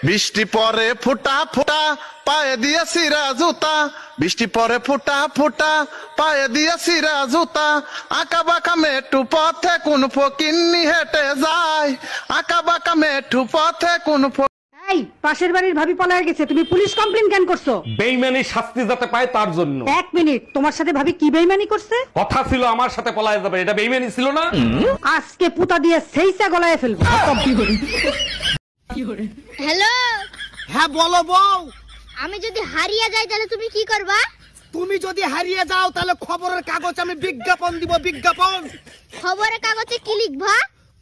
বৃষ্টি পরে ফোঁটা ফোঁটা পায়ে দিয়া সিরা জুতা, বৃষ্টি পরে ফোঁটা ফোঁটা পায়ে দিয়া সিরা জুতা, আঁকা বাঁকা মেটু পথে কোন ফকিন্নি হেঁটে যায়, আঁকা বাঁকা মেটু পথে কোন এই পাশের বাড়ির ভাবি পলায় গেছে, তুমি পুলিশ কমপ্লেন কেন করছো? বেইমানি শাস্তি যাতে পায় তার জন্য। এক মিনিট, তোমার সাথে ভাবি কি বেইমানি করছে? কথা ছিল আমার সাথে পলায় যাবে, এটা বেইমানি ছিল না? আজকে পুতা দিয়ে সেইসা গলায় ফেলবো। হ্যালো, হ্যাঁ বলো বউ। আমি যদি হারিয়ে যাই তাহলে তুমি কি করবা? তুমি যদি হারিয়ে যাও তাহলে খবরের কাগজে আমি বিজ্ঞাপন দিব, বিজ্ঞাপন। খবরের কাগজে কি লিখবা?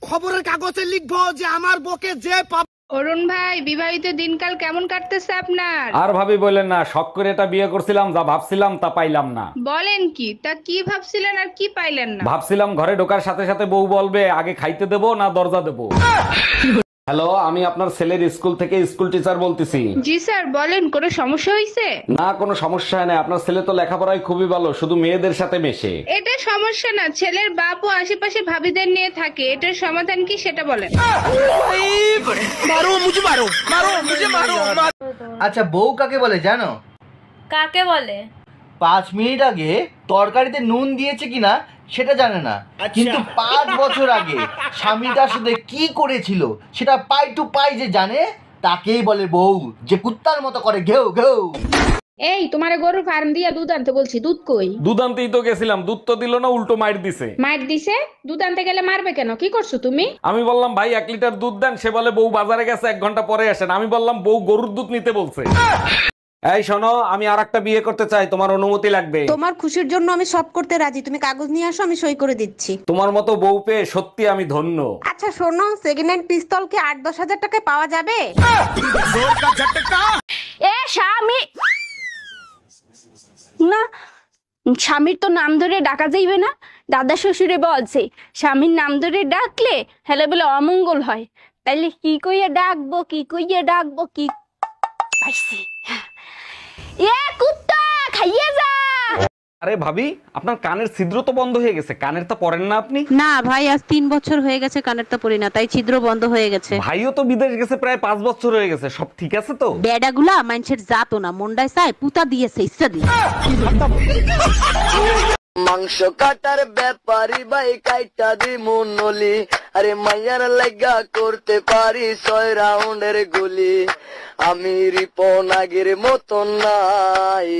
খবরের কাগজে লিখবো যে আমার বকে যে পাবে। অরুণ ভাই, বিবাহিত দিনকাল কেমন কাটতেছে আপনার? আর ভাবি বললেন না, শখ করে এটা বিয়ে করছিলাম, যা ভাবছিলাম তা পাইলাম না। বলেন কি? তা কি ভাবছিলেন আর কি পাইলেন না? ভাবছিলাম ঘরে ঢোকার সাথে সাথে বউ বলবে আগে খাইতে দেবো না দরজা দেবো। হ্যালো, আমি আপনার ছেলের স্কুল থেকে স্কুল টিচার বলতেছি। জি স্যার, বলেন, কোনো সমস্যা হয়েছে? না, কোনো সমস্যা নেই, আপনার ছেলে তো লেখাপড়ায় খুবই ভালো, শুধু মেয়েদের সাথে মেশে। এটা সমস্যা না, ছেলের বাপ ও আশেপাশে ভাবিদের নিয়ে থাকে, এটার সমাধান কি সেটা বলেন। আচ্ছা, বউ কাকে বলে জানো? কাকে বলে? 5 মিনিট আগে তরকারিতে নুন দিয়েছে কিনা সেটা জানে না, কিন্তু 5 বছর আগে স্বামী তার সাথে কি করেছিল সেটা পাই টু পাই যে জানে, তাকেই বলে বউ, যে কুত্তার মতো করে ঘেউ ঘেউ। এই, তোমারে গরুর ফার্ম দিয়া দুধ আনতে বলছি, দুধ কই? দুধ আনতেই তো গেছিলাম, দুধ তো দিল না, উল্টো মাইর দিছে। মার দিছে? দুধ আনতে গেলে মারবে কেন? কি করছো তুমি? আমি বললাম ভাই 1 লিটার দুধ দেন, সে বলে বউ বাজারে গেছে 1 ঘন্টা পরে আসেন। আমি বললাম বউ গরুর দুধ নিতে বলছে। এই শোনো, আমি আরেকটা বিয়ে করতে চাই, তোমার অনুমতি লাগবে। তোমার খুশির জন্য আমি সব করতে রাজি, তুমি কাগজ নিয়ে আসো, আমি সই করে দিচ্ছি। তোমার মতো বউ পেয়ে সত্যি আমি ধন্য। আচ্ছা শোনো, সেকেন্ড হ্যান্ড পিস্তল কি 8-10 হাজার টাকায় পাওয়া যাবে? এ স্বামী না, স্বামীর তো নাম ধরে ডাকা যাইবে না। দাদা শ্বশুরে বলছে স্বামীর নাম ধরে ডাকলে হেলে বলে অমঙ্গল হয়। তাইলে কি কইয়া ডাকবো, কি কইয়া ডাকবো, কি পাইছি? এ কুত্তা, খাইয়ে যা। আরে ভাবি, আপনার কানের ছিদ্র তো বন্ধ হয়ে গেছে, কানের তো পরেন না আপনি? না ভাই, আজ 3 বছর হয়ে গেছে কানেরটা পরি না, তাই ছিদ্র বন্ধ হয়ে গেছে। ভাইও তো বিদেশ গেছে প্রায় 5 বছর হয়ে গেছে, সব ঠিক আছে তো? বেডাগুলা মানুষের জাতো না, মন্ডায় চায় পুতা দিয়েছে ইচ্ছা দিয়ে। মাংস কাটার ব্যাপারী ভাই কাইটা দি মুনলি, আরে মাইয়ার লাগা করতে পারি 6 রাউন্ডের গুলি। আমি রিপন আগের মতন নাই,